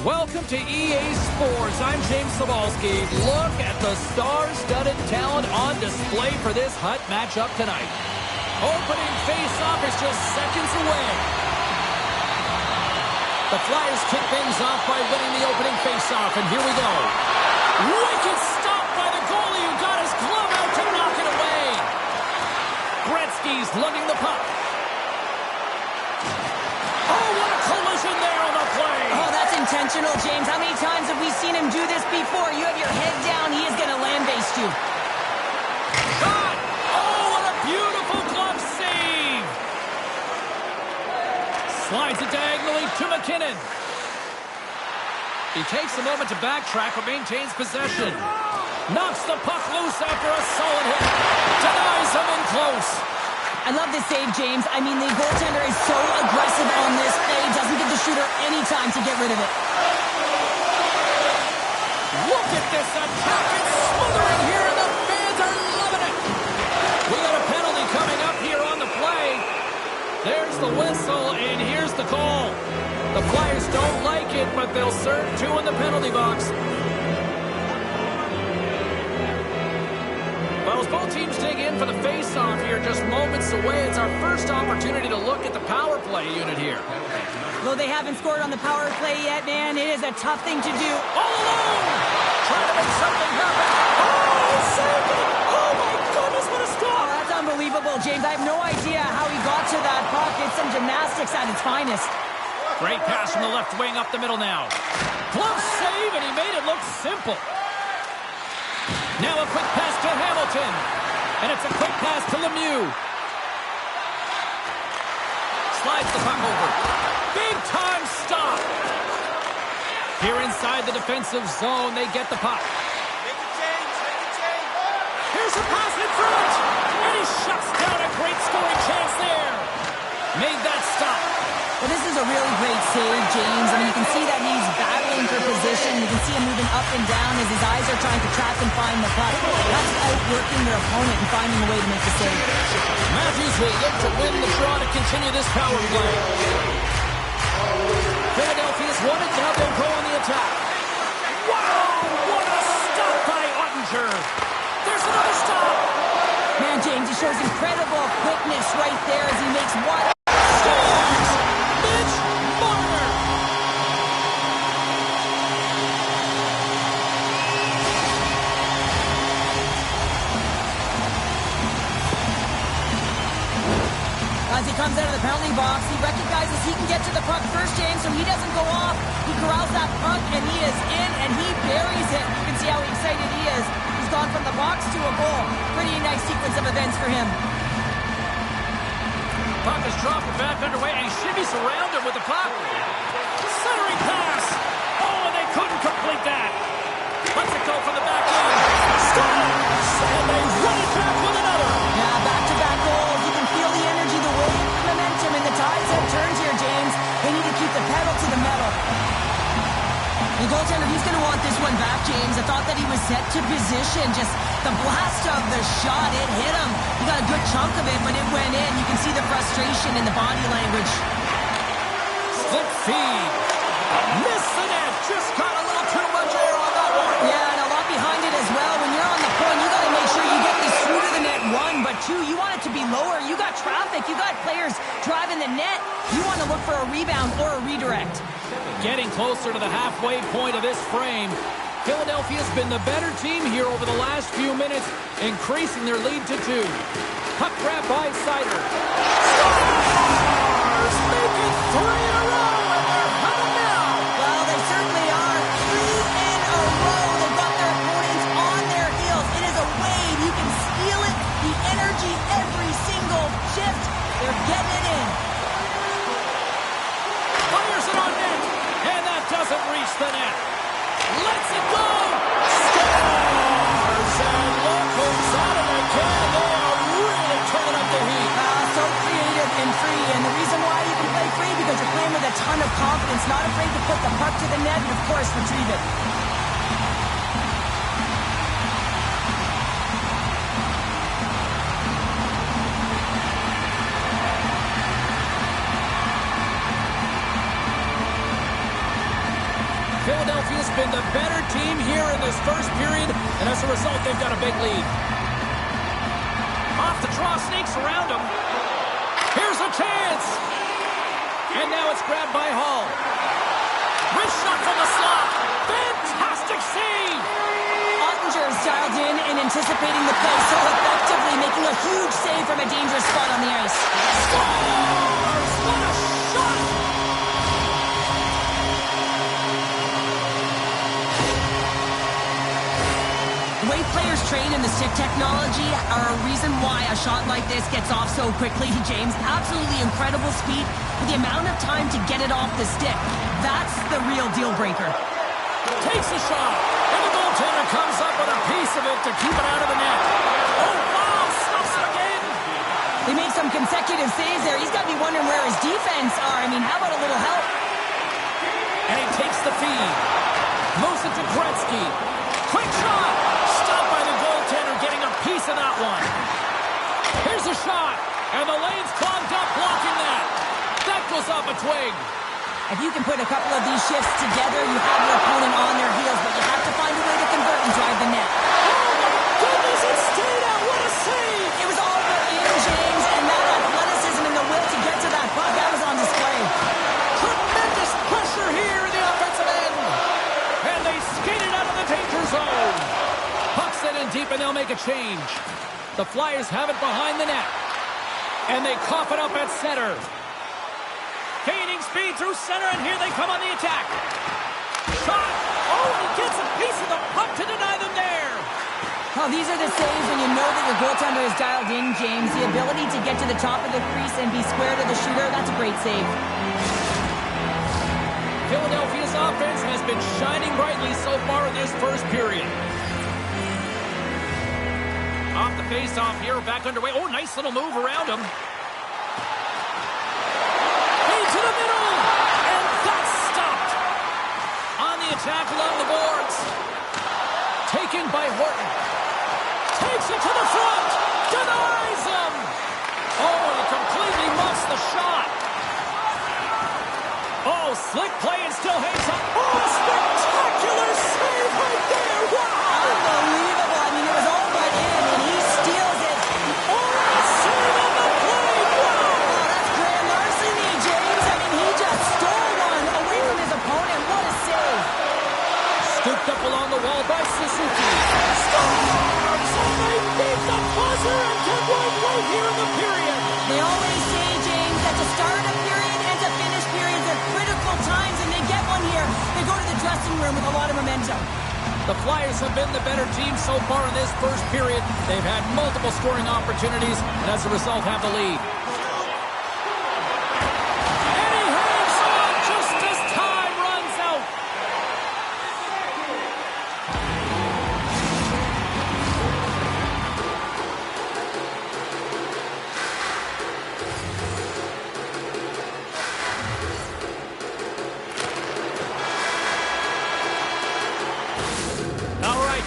Welcome to EA Sports. I'm James Zabehlice. Look at the star-studded talent on display for this Hut matchup tonight. Opening face-off is just seconds away. The Flyers kick things off by winning the opening face-off, and here we go. Wicked stop by the goalie who got his glove out to knock it away. Gretzky's lugging the puck. Oh, what a collision there on the play. Oh, that's intentional, James. How many times have we seen him do this before? You have your head down, he is going to land-base you. Shot! Oh, what a beautiful glove save! Slides it diagonally to McKinnon. He takes a moment to backtrack but maintains possession. Knocks the puck loose after a solid hit. Denies him in close. I love this save, James. I mean, the goaltender is so aggressive on this play. Doesn't give the shooter any time to get rid of it. Look at this attack. It's smothering here, and the fans are loving it. We got a penalty coming up here on the play. There's the whistle, and here's the call. The Flyers don't like it, but they'll serve two in the penalty box. Well, as both teams dig in for the face-off here just moments away, it's our first opportunity to look at the power play unit here. Though they haven't scored on the power play yet, man, it is a tough thing to do. All alone! Trying to make something happen. Oh, saved it! Oh, my goodness, what a stop! Oh, that's unbelievable, James. I have no idea how he got to that puck. It's some gymnastics at its finest. Great pass from the left wing up the middle now. Glove save, and he made it look simple. Now a quick pass to Hamilton. And it's a quick pass to Lemieux. Slides the puck over. Big time stop. Here inside the defensive zone, they get the puck. Make a change, make a change. Here's a pass in front. And he shuts down a great scoring chance there. Made that stop. Well, this is a really great save, James. I mean, you can see that he's battling for position. You can see him moving up and down as his eyes are trying to track and find the puck. That's outworking their opponent and finding a way to make the save. Matthews will look to win the draw to continue this power play. Philadelphia's won it. Now they'll go on the attack. Wow! What a stop by Ottinger. There's another stop. Man, James, he shows incredible quickness right there as he makes one. Scores! Mitch Marner! As he comes out of the penalty box, he recognizes he can get to the puck first, James, so he doesn't go off. He corrals that puck, and he is in, and he buries it. You can see how excited he is. He's gone from the box to a goal. Pretty nice sequence of events for him. Puck is dropped and back underway, and he should be surrounded with the puck. Centering pass. Oh, and they couldn't complete that. Let's it go from the back end. Scores! And they run it back with another. Yeah, back-to-back goals. You can feel the energy, the wave, the momentum, and the tides have turned here, James. They need to keep the pedal to the metal. The goaltender, he's going to want this one back, James. I thought that he was set to position. Just the blast of the shot, it hit him. He got a good chunk of it, but it went in. You can see the frustration in the body language. Slip feed. Miss the net. Just got a little too much air on that one. Yeah, and a lot behind it as well. When you're on the point, you got to make sure you get this through to the net, one, but two, you want it to be lower. You got traffic. You got players driving the net. You want to look for a rebound or a redirect. Getting closer to the halfway point of this frame. Philadelphia's been the better team here over the last few minutes, increasing their lead to 2. Puck grab by Sider. Stars! Make it 3 in a row, and they're coming now. Well, they certainly are. 3 in a row. They've got their opponents on their heels. It is a wave. You can feel it. The energy every single shift. They're getting it in. Fires it on net, and that doesn't reach the net. Lets it go! Scores! And look who's out of the can. They are really turning up the heat. So creative and free, and the reason why you can play free because you're playing with a ton of confidence, not afraid to put the puck to the net and, of course, retrieve it. been the better team here in this first period, and as a result, they've got a big lead. Off the draw, snakes around him. Here's a chance. And now it's grabbed by Hall. Wrist shot from the slot. Fantastic save. Ottinger is dialed in and anticipating the play so effectively, making a huge save from a dangerous spot on the ice. Scores! What a shot! The way players train in the stick technology are a reason why a shot like this gets off so quickly, James. Absolutely incredible speed with the amount of time to get it off the stick. That's the real deal breaker. Takes a shot, and the goaltender comes up with a piece of it to keep it out of the net. Oh, wow, stops it again. They made some consecutive saves there. He's got to be wondering where his defense are. I mean, how about a little help? And he takes the feed. Moves it to Gretzky. Quick shot. Stopped by the goaltender, getting a piece of that one. Here's a shot, and the lane's clogged up, blocking that. That goes off a twig. If you can put a couple of these shifts together, you have your opponent on their heels, but you have to find a way to convert and drive the net. Oh, my goodness, it stayed out. What a save. It was all over in, James, and that athleticism and the will to get to that puck, that was on display. Tremendous pressure here in the offensive end. And they skated out of the danger zone. Puck's in deep, and they'll make a change. The Flyers have it behind the net. And they cough it up at center. Gaining speed through center, and here they come on the attack. Shot! Oh, and he gets a piece of the puck to deny them there. Oh, these are the saves when you know that your goaltender is dialed in, James. The ability to get to the top of the crease and be square to the shooter, that's a great save. Philadelphia's offense has been shining brightly so far in this first period. Off the face-off here, back underway. Oh, nice little move around him. To the middle, and that's stopped. On the attack along the boards. Taken by Horton. Takes it to the front. Denies him. Oh, and he completely muffs the shot. Oh, slick play and still hangs up. Oh, a spectacular save right there. Wow. Unbelievable. I mean, it was all but in, and he steals it. Oh, a save on the play. Wow. Oh, that's grand larceny, James. I mean, he just stole one away from his opponent. What a save. Scooped up along the wall by Suzuki. Scores! Oh, they beat the buzzer and get right here in the period. They always say, James, that to start a period and to finish periods are critical times, and they get one here. They go to the dressing room with a lot of momentum. The Flyers have been the better team so far in this first period. They've had multiple scoring opportunities, and as a result have the lead. And he hangs on just as time runs out.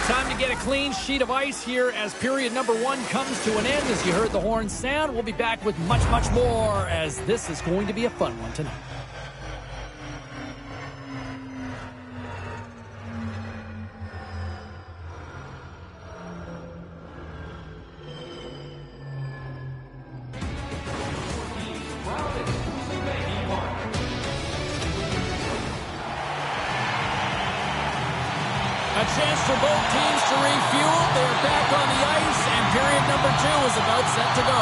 Time to get a clean sheet of ice here as period number 1 comes to an end. As you heard the horn sound, we'll be back with much, much more, as this is going to be a fun one tonight. A chance for both teams to refuel. They're back on the ice, and period number 2 is about set to go.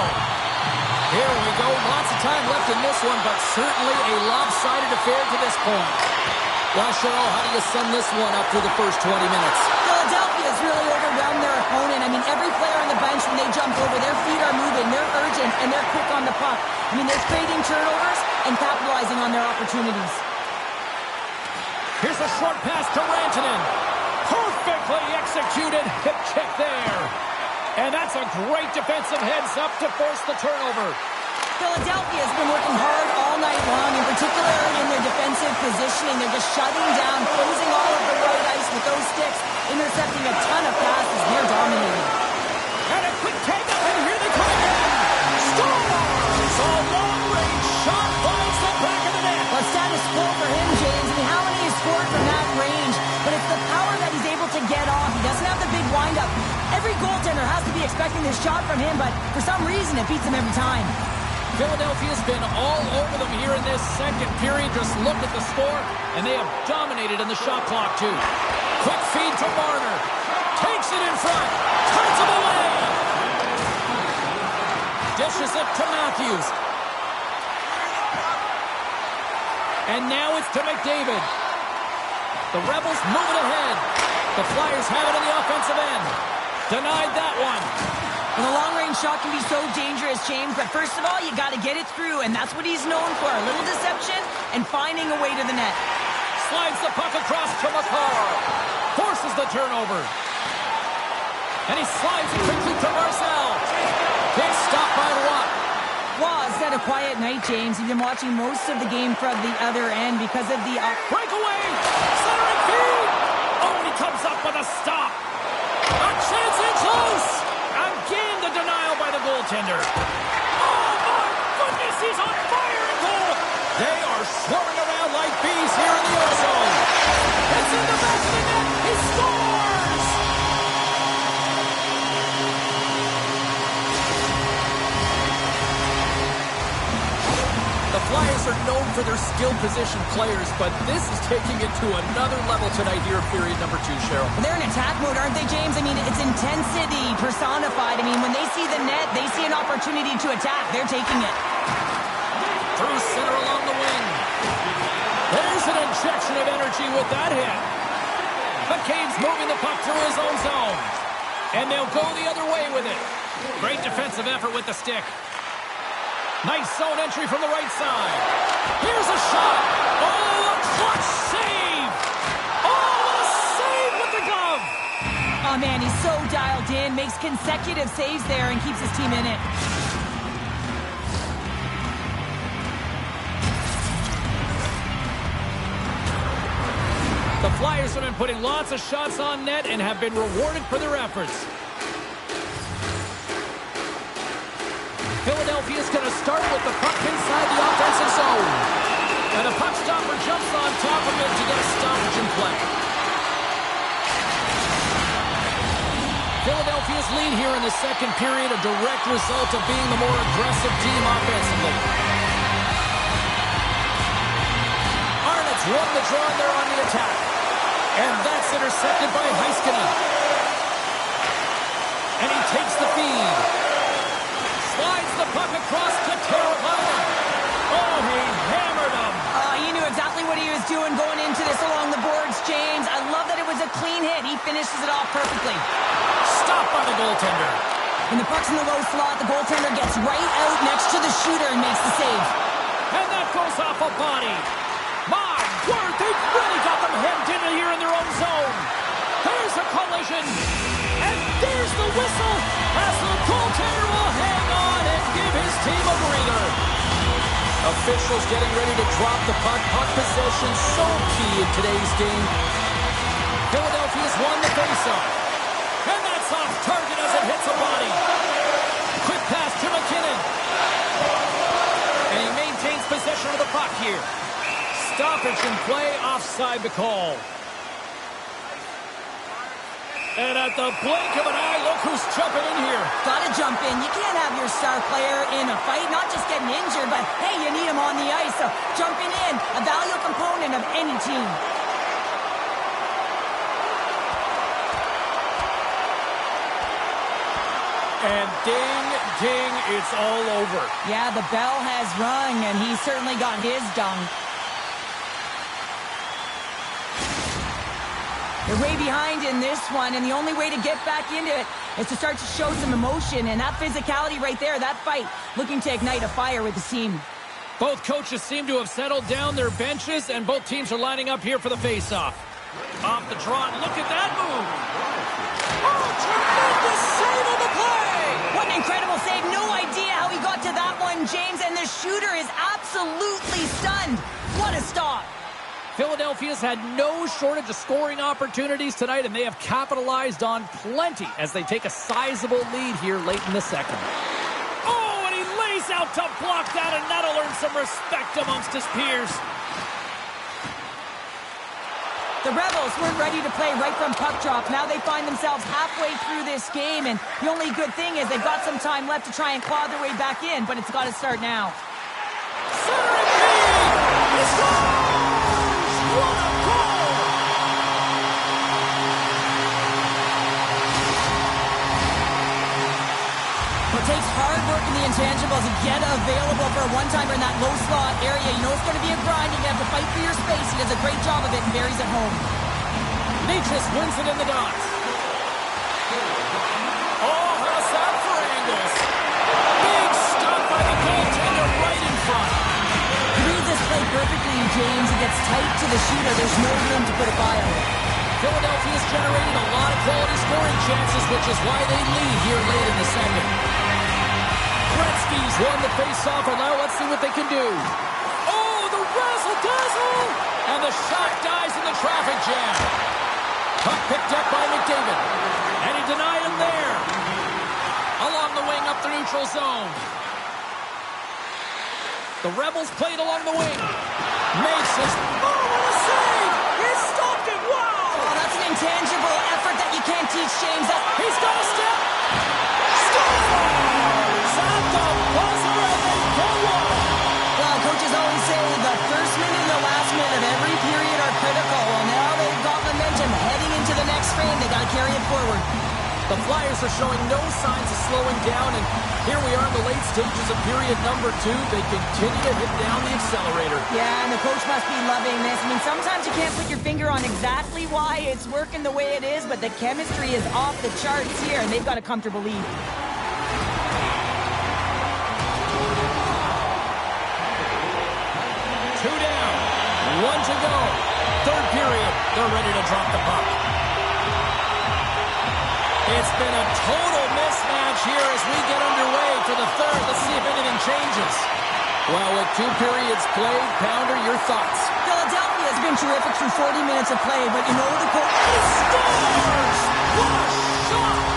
Here we go. Lots of time left in this one, but certainly a lopsided affair to this point. Well, Cheryl, how do you sum this one up through the first 20 minutes? Philadelphia's really overwhelmed their opponent. I mean, every player on the bench, when they jump over, their feet are moving, they're urgent, and they're quick on the puck. I mean, they're creating turnovers and capitalizing on their opportunities. Here's a short pass to Rantanen. Perfectly executed. Hip check there. And that's a great defensive heads-up to force the turnover. Philadelphia's been working hard all night long, in particular in their defensive positioning. They're just shutting down, closing all of the white ice with those sticks, intercepting a ton of passes. They're dominating. And a quick take-up, and here they come again. Scores! A long-range shot finds the back of the net. Well, status quo for him, James. I mean, how many has scored from that range? But it's really expecting this shot from him, but for some reason it beats him every time. Philadelphia's been all over them here in this second period. Just look at the score, and they have dominated in the shot clock, too. Quick feed to Marner. Takes it in front. Turns him away. Dishes it to Matthews. And now it's to McDavid. The Rebels move it ahead. The Flyers have it in the offensive end. Denied that one. And the long-range shot can be so dangerous, James, but first of all, you got to get it through, and that's what he's known for, a little deception and finding a way to the net. Slides the puck across to McCarr. Forces the turnover. And he slides it quickly to Marcel. Can't stop by Watt. Well, it's not a quiet night, James. You've been watching most of the game from the other end because of the... Breakaway! Centering feed! Oh, and he comes up with a stop. A chance in close! Again, the denial by the goaltender. Oh, my goodness, he's on fire in goal! They are swarming around like bees here in the ozone. It's in the back of the net. He scores! The Flyers are known for their skilled position players, but this is taking it to another level tonight here in period number 2, Cheryl. They're in attack mode, aren't they, James? I mean, it's intensity personified. I mean, when they see the net, they see an opportunity to attack. They're taking it. Through center along the wing. There's an injection of energy with that hit. McCabe's moving the puck through his own zone. And they'll go the other way with it. Great defensive effort with the stick. Nice zone entry from the right side. Here's a shot. Oh, a clutch save. Oh, what a save with the glove. Oh, man, he's so dialed in, makes consecutive saves there and keeps his team in it. The Flyers have been putting lots of shots on net and have been rewarded for their efforts. Philadelphia's going to start with the puck inside the offensive zone. And a puck stopper jumps on top of it to get a stoppage in play. Philadelphia's lead here in the second period, a direct result of being the more aggressive team offensively. Arnott's won the draw there on the attack. And that's intercepted by Heiskanen. And he takes the feed. Slides the puck across to Teravainen. Oh, he hammered him. He knew exactly what he was doing going into this along the boards, James. I love that it was a clean hit. He finishes it off perfectly. Stopped by the goaltender. When the puck's in the low slot, the goaltender gets right out next to the shooter and makes the save. And that goes off a body. My word, they've really got them hemmed in here in their own zone. There's a collision. And there's the whistle as the goaltender will hang on and give his team a breather. Officials getting ready to drop the puck. Puck possession so key in today's game. Philadelphia's won the faceoff. And that's off target as it hits a body. Quick pass to McKinnon. And he maintains possession of the puck here. Stoppage in play, offside the call. And at the blink of an eye, look who's jumping in here. Gotta jump in. You can't have your star player in a fight, not just getting injured, but hey, you need him on the ice. So jumping in, a valuable component of any team. And ding, ding, it's all over. Yeah, the bell has rung, and he certainly got his dung. They're way behind in this one, and the only way to get back into it is to start to show some emotion, and that physicality right there, that fight, looking to ignite a fire with the team. Both coaches seem to have settled down their benches, and both teams are lining up here for the face-off. Off the draw, and look at that move. Oh, tremendous save on the play! What an incredible save. No idea how he got to that one, James, and the shooter is absolutely stunned. What a stop. Philadelphia's had no shortage of scoring opportunities tonight, and they have capitalized on plenty as they take a sizable lead here late in the second. Oh, and he lays out to block that, and that'll earn some respect amongst his peers. The Rebels weren't ready to play right from puck drop. Now they find themselves halfway through this game, and the only good thing is they've got some time left to try and claw their way back in, but it's got to start now. Centering feed! He scores! What a goal! It takes hard work in the intangibles to get available for a one-timer in that low slot area. You know it's going to be a grind. You're going to have to fight for your space. He does a great job of it, and Barry's at home. Natchez wins it in the dots. Oh, how's that for angles? Big stop by the goaltender right in front. He reads this play perfectly, James. He gets tight to the shooter. There's no room to put a by on it. Philadelphia's generating a lot of quality scoring chances, which is why they lead here late in the second. Gretzky's won the face-off, and now let's see what they can do. Oh, the razzle-dazzle! And the shot dies in the traffic jam. Puck picked up by McDavid. And he denied him there. Along the wing up the neutral zone. The Rebels played along the wing. Makes his... Oh, what a save! He stopped it! Wow! Oh, that's an intangible effort that you can't teach, James. He's got a step! Scores! At the buzzer, and they go on! Well, coaches always say the first minute and the last minute of every period are critical. Well, now they've got momentum heading into the next frame. They got to carry it forward. The Flyers are showing no signs of slowing down, and here we are in the late stages of period number 2. They continue to hit down the accelerator. Yeah, and the coach must be loving this. I mean, sometimes you can't put your finger on exactly why it's working the way it is, but the chemistry is off the charts here, and they've got a comfortable lead. Two down, one to go. Third period, they're ready to drop the puck. It's been a total mismatch here as we get underway for the third. Let's see if anything changes. Well, with 2 periods played, Pounder, your thoughts? Philadelphia has been terrific through 40 minutes of play, but you know the coach... He scores! What a shot!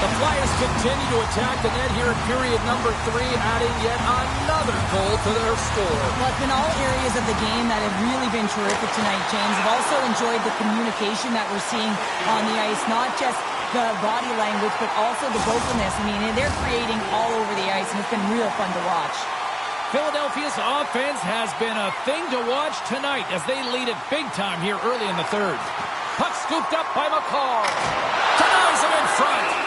The Flyers continue to attack the net here in period number 3, adding yet another goal to their score. Well, it's been all areas of the game that have really been terrific tonight, James. I've also enjoyed the communication that we're seeing on the ice, not just the body language, but also the vocalness. I mean, they're creating all over the ice, and it's been real fun to watch. Philadelphia's offense has been a thing to watch tonight as they lead it big time here early in the third. Puck scooped up by McCarr. Denies him in front.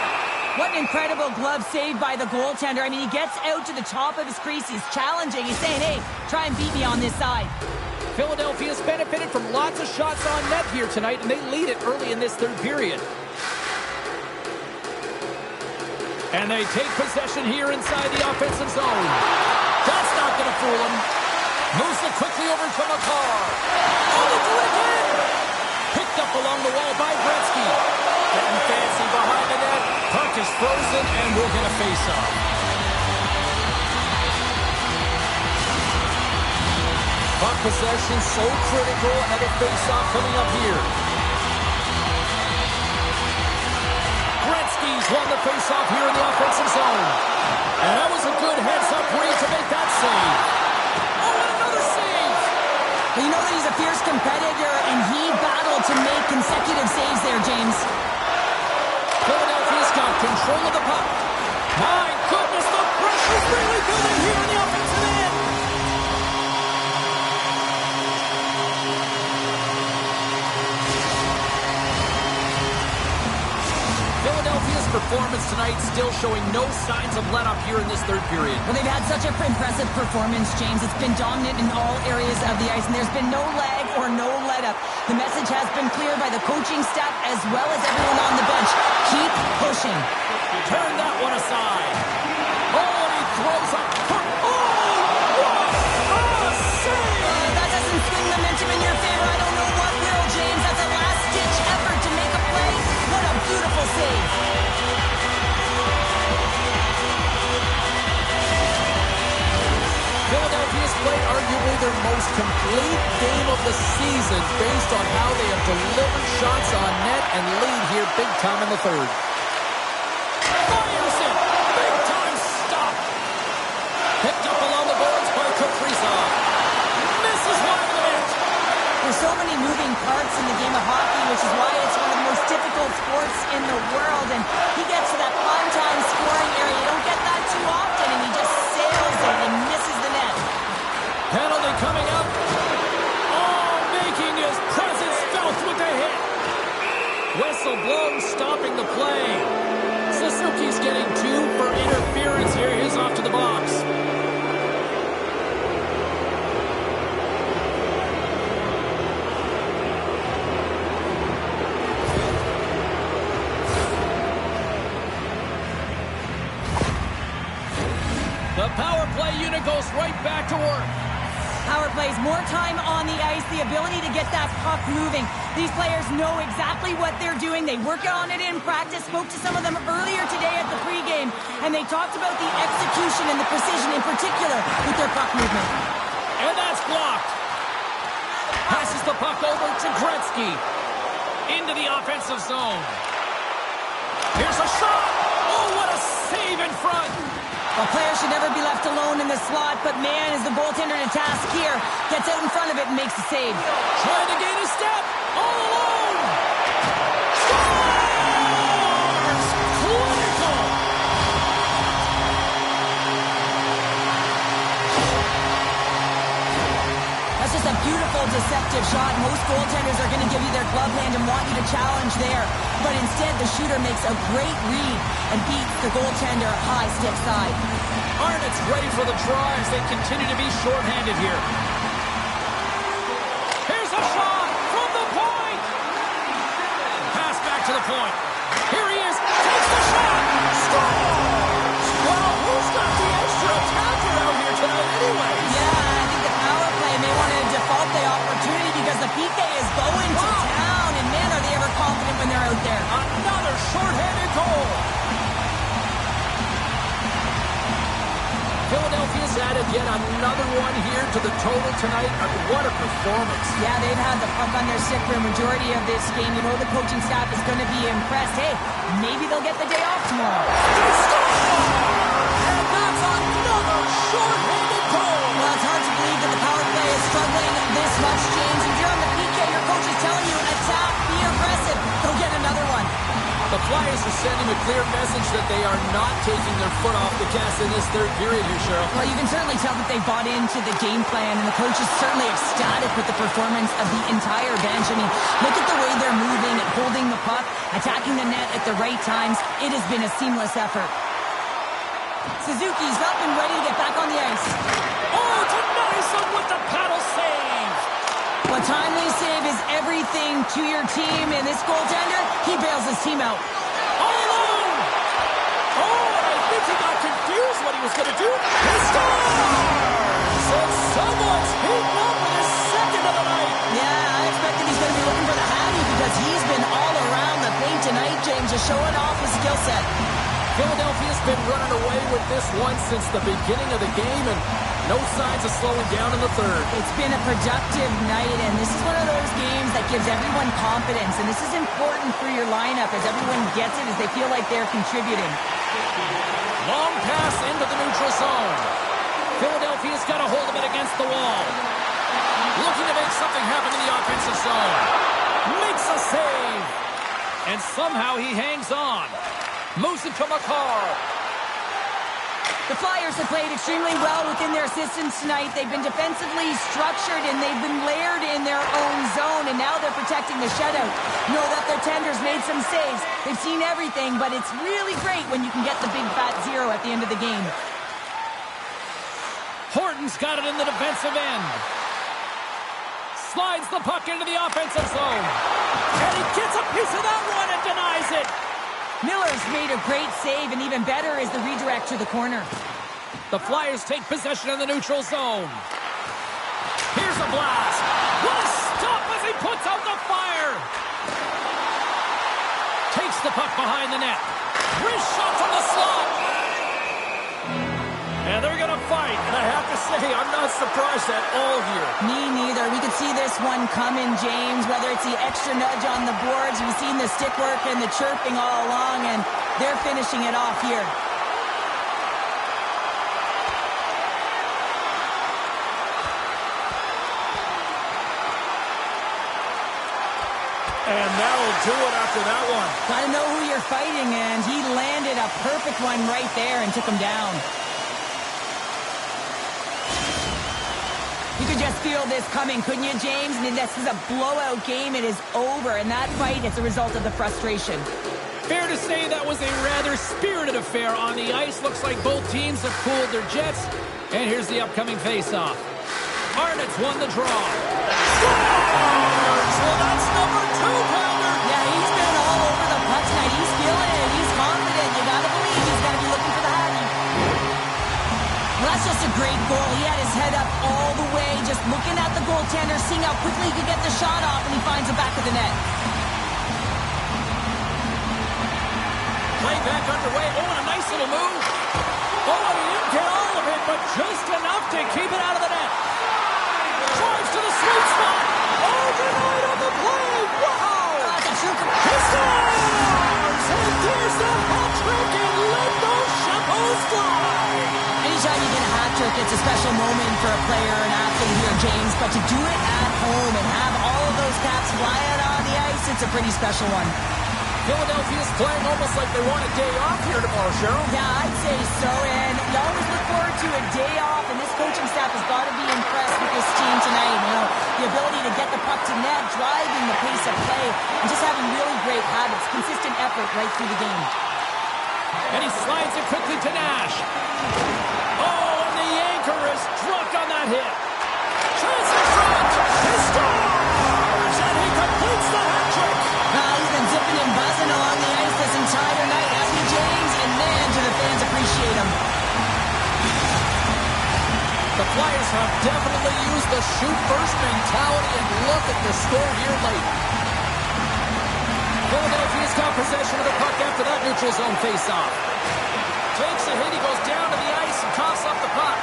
What an incredible glove save by the goaltender. I mean, he gets out to the top of his crease. He's challenging. He's saying, hey, try and beat me on this side. Philadelphia's benefited from lots of shots on net here tonight, and they lead it early in this third period. And they take possession here inside the offensive zone. That's not going to fool him. Moves it quickly over to McCarr. Oh, they do it again! Picked up along the wall by Gretzky. Getting fancy behind the net. Puck is frozen, and we'll get a face-off. Puck possession so critical. Another face-off coming up here. Gretzky's won the face-off here in the offensive zone. And that was a good heads-up read to make that save. Oh, and another save! Well, you know that he's a fierce competitor, and he battled to make consecutive saves there, James. Philadelphia's got control of the puck. My goodness, the pressure's really building here in the offensive end. Philadelphia's performance tonight still showing no signs of let-up here in this third period. Well, they've had such an impressive performance, James. It's been dominant in all areas of the ice, and there's been no lag or no let-up. The message has been clear by the coaching staff as well as everyone on the bench. Keep pushing. Turn that one aside. Oh, and he throws up. Oh, what a save! That doesn't swing momentum in your favor. I don't know what will, James. That's a last-ditch effort to make a play. What a beautiful save. Philadelphia's played arguably their most complete game of the season based on how they have delivered shots on net and lead here big time in the third. Fires it! Big time stop! parts in the game of hockey, which is why it's one of the most difficult sports in the world. And he gets to that prime-time scoring area. You don't get that too often, and he just sails it and misses the net. Penalty coming up. Oh, making his presence felt with the hit. Whistle blown, stopping the play. Suzuki's getting 2 for interference here. He's off to the box. The power play unit goes right back to work. Power plays, more time on the ice, the ability to get that puck moving. These players know exactly what they're doing. They work on it in practice. Spoke to some of them earlier today at the pregame, and they talked about the execution and the precision in particular with their puck movement. And that's blocked. Passes the puck over to Gretzky. Into the offensive zone. Here's a shot. Oh, what a save in front. Well, players should never be left alone in the slot, but man, is the goaltender to task here. Gets out in front of it and makes the save. Trying to gain a step. All alone. Scores! Clinical. That's just a beautiful, deceptive shot. Most goaltenders are going to give you their glove hand and want you to challenge there. But instead, the shooter makes a great read and beats the goaltender high stick side. Arnott's ready for the draw as they continue to be shorthanded here. Here's a shot from the point. Pass back to the point. Here he is. Takes the shot. Scores! Well, who's got the extra attacker out here tonight anyway? Yeah, I think the power play may want to default the opportunity because the PK is going to town. And man, are they ever confident when they're out there. Another shorthanded goal. Philadelphia's added yet another one here to the total tonight. What a performance. Yeah, they've had the puck on their stick for a majority of this game. You know the coaching staff is going to be impressed. Hey, maybe they'll get the day off tomorrow. And that's another shorthanded goal. Well, it's hard to believe that the power play is struggling this much, James. If you're on the PK, your coach is telling you, attack, be aggressive. Go get another one. The Flyers are sending a clear message that they are not taking their foot off the gas in this third period here, Cheryl. Well, you can certainly tell that they bought into the game plan, and the coach is certainly ecstatic with the performance of the entire bench. I mean, look at the way they're moving, holding the puck, attacking the net at the right times. It has been a seamless effort. Suzuki's up and ready to get back on the ice. Oh, denies him with the paddle save. A timely save is everything to your team, and this goaltender, he bails his team out. All alone. Oh, I think he got confused what he was going to do. He scores! And someone's heating up with his second of the night. Yeah, I expect that he's going to be looking for the Hattie because he's been all around the paint tonight, James, just showing off his skill set. Philadelphia's been running away with this one since the beginning of the game, and no signs of slowing down in the third. It's been a productive night, and this is one of those games that gives everyone confidence, and this is important for your lineup as everyone gets it, as they feel like they're contributing. Long pass into the neutral zone. Philadelphia's got a hold of it against the wall. Looking to make something happen in the offensive zone. Makes a save. And somehow he hangs on. Moves it to McCarr. The Flyers have played extremely well within their systems tonight. They've been defensively structured, and they've been layered in their own zone, and now they're protecting the shutout. Know that their tenders made some saves. They've seen everything, but it's really great when you can get the big fat zero at the end of the game. Horton's got it in the defensive end. Slides the puck into the offensive zone. And he gets a piece of that one and denies it. Miller's made a great save, and even better is the redirect to the corner. The Flyers take possession in the neutral zone. Here's a blast. What a stop as he puts out the fire. Takes the puck behind the net. Wrist shot from the slot. And they're going to fight. And I have to say, I'm not surprised at all here. Me neither. We could see this one coming, James, whether it's the extra nudge on the boards. We've seen the stick work and the chirping all along, and they're finishing it off here. And that'll do it after that one. Gotta know who you're fighting, and he landed a perfect one right there and took him down. You could just feel this coming, couldn't you, James? I mean, this is a blowout game. It is over, and that fight is a result of the frustration. Fair to say that was a rather spirited affair on the ice. Looks like both teams have cooled their jets. And here's the upcoming face-off. Arnott's won the draw. Scores! Well, that's number 2-pounder. Yeah, he's been all over the puck tonight. He's feeling it. He's confident. You gotta believe he's gonna be looking for the Hattie. Well, that's just a great goal. He had his head up all the way, just looking at the goaltender, seeing how quickly he could get the shot off, and he finds the back of the net. Play back underway. Oh, and a nice little move. Oh, and he didn't get all of it, but just enough to keep it out of the net. Drives to the sweet spot. Oh, denied on the play. Wow. That's a true command. He scores! And there's the hat trick, and let those chapeaus fly. Anytime you get a hat trick, it's a special moment for a player, an athlete here, James. But to do it at home and have all of those caps fly out on the ice, it's a pretty special one. Philadelphia's playing almost like they want a day off here tomorrow, Cheryl. Yeah, I'd say so, and you always look forward to a day off, and this coaching staff has got to be impressed with this team tonight. You know, the ability to get the puck to net, driving the pace of play, and just having really great habits, consistent effort right through the game. And he slides it quickly to Nash. Oh, and the anchor is drunk on that hit. Chance in front. He scores! And he completes the hat trick. He's been zipping and buzzing along the ice this entire night, hasn't he, James? And man, do the fans appreciate him. The Flyers have definitely used the shoot-first mentality, and look at the score here late. Philadelphia's got possession of the puck after that neutral zone face-off. Takes a hit, he goes down to the ice and coughs up the puck.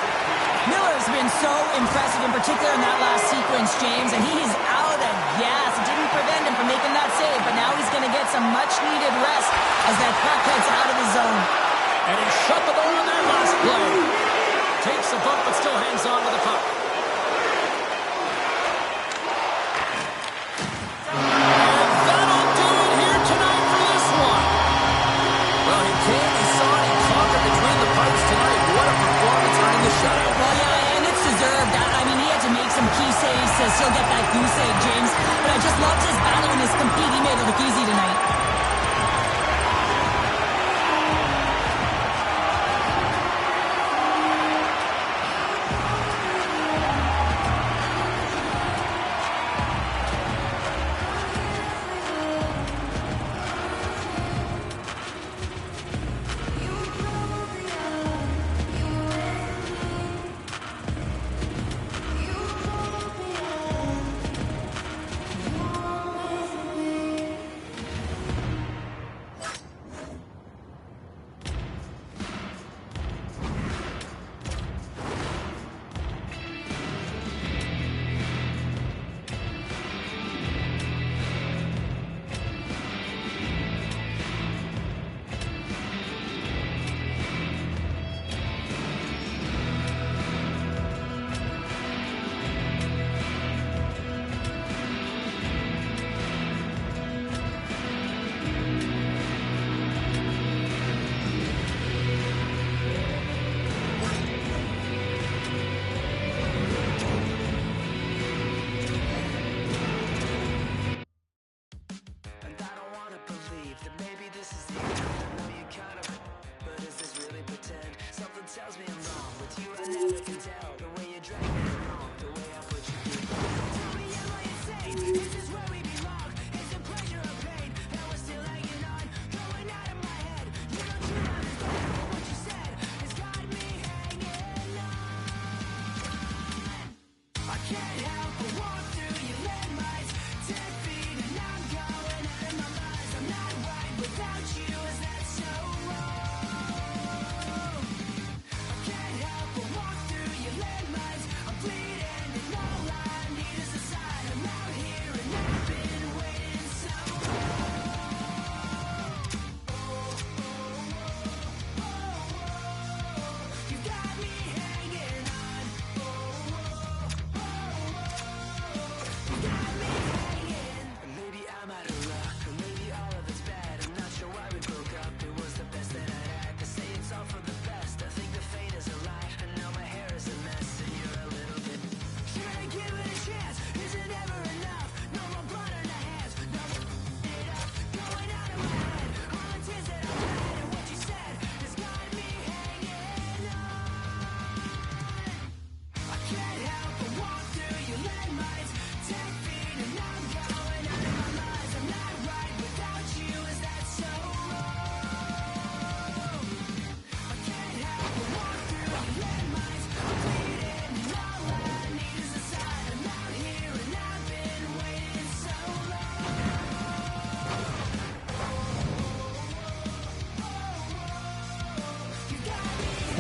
Miller's been so impressive, in particular in that last sequence, James, and he's out of gas. It didn't prevent him from making that save, but now he's going to get some much-needed rest as that puck heads out of the zone. And he shut the door on that last play. Takes a bump, but still hangs on to the puck. And that'll do it here tonight for this one. Well, he came, he saw it, he conquered between the pipes tonight. What a performance earning the shutout. Well, yeah, and it's deserved. I mean, he had to make some key saves to still get that goose egg, James. But I just loved his battle and his compete. He made it look easy tonight.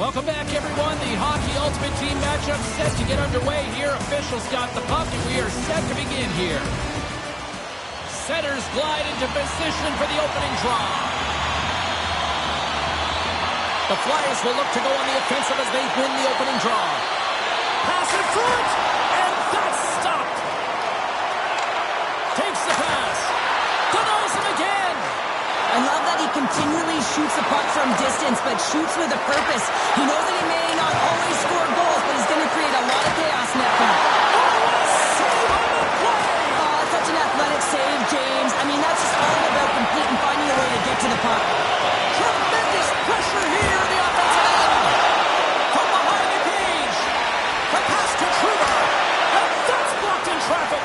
Welcome back, everyone. The Hockey Ultimate Team matchup set to get underway here. Officials got the puck, and we are set to begin here. Setters glide into position for the opening draw. The Flyers will look to go on the offensive as they win the opening draw. Pass in front, and that's stopped. Takes the pass. Denies him again. I love that he continually shoots the puck from distance, but shoots with a purpose. He knows that he may not always score goals, but he's going to create a lot of chaos in that puck. Oh, such an athletic save, James. I mean, that's just all about competing, finding a way to get to the puck. Tremendous pressure here in the offensive end. From behind the cage. The pass to Truba. And that's blocked in traffic.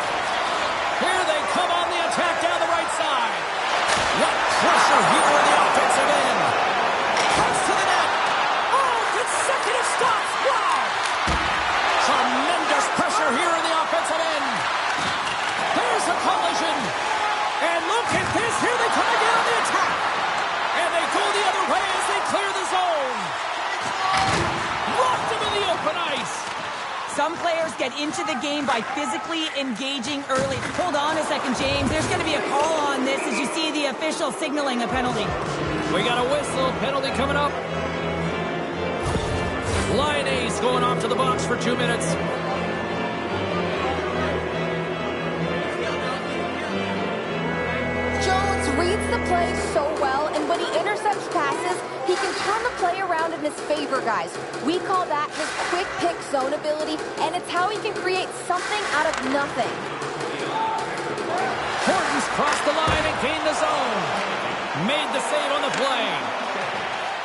Here they come on the attack down the right side. What pressure here in the offensive end. Comes to the net. Oh, consecutive stops. Wow. Tremendous pressure here in the offensive end. There's a collision. And look at this. Here they come again on the attack. And they go the other way as they clear the zone. Locked him in the open ice. Some players get into the game by physically engaging early. Hold on a second, James. There's going to be a call on this as you see the official signaling a penalty. We got a whistle. Penalty coming up. Lion A's going off to the box for 2 minutes. Jones reads the play so well, and when he intercepts passes, he can turn the play around in his favor, guys. We call that his quick pick zone ability, and it's how he can create something out of nothing. Horton's crossed the line and gained the zone. Made the save on the play.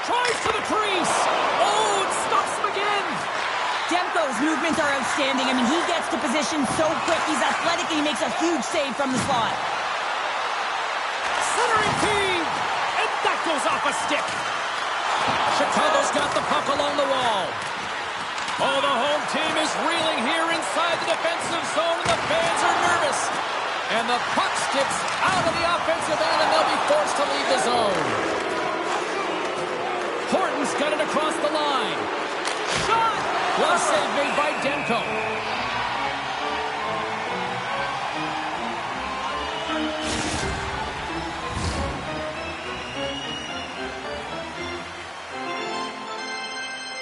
Tries to the crease. Oh, it stops him again. Demko's movements are outstanding. I mean, he gets to position so quick. He's athletic and he makes a huge save from the slot. Centering feed. And that goes off a stick. Chicago's got the puck along the wall. Oh, the home team is reeling here inside the defensive zone, and the fans are nervous. And the puck skips out of the offensive end, and they'll be forced to leave the zone. Horton's got it across the line. Shot! Well, save made by Demko.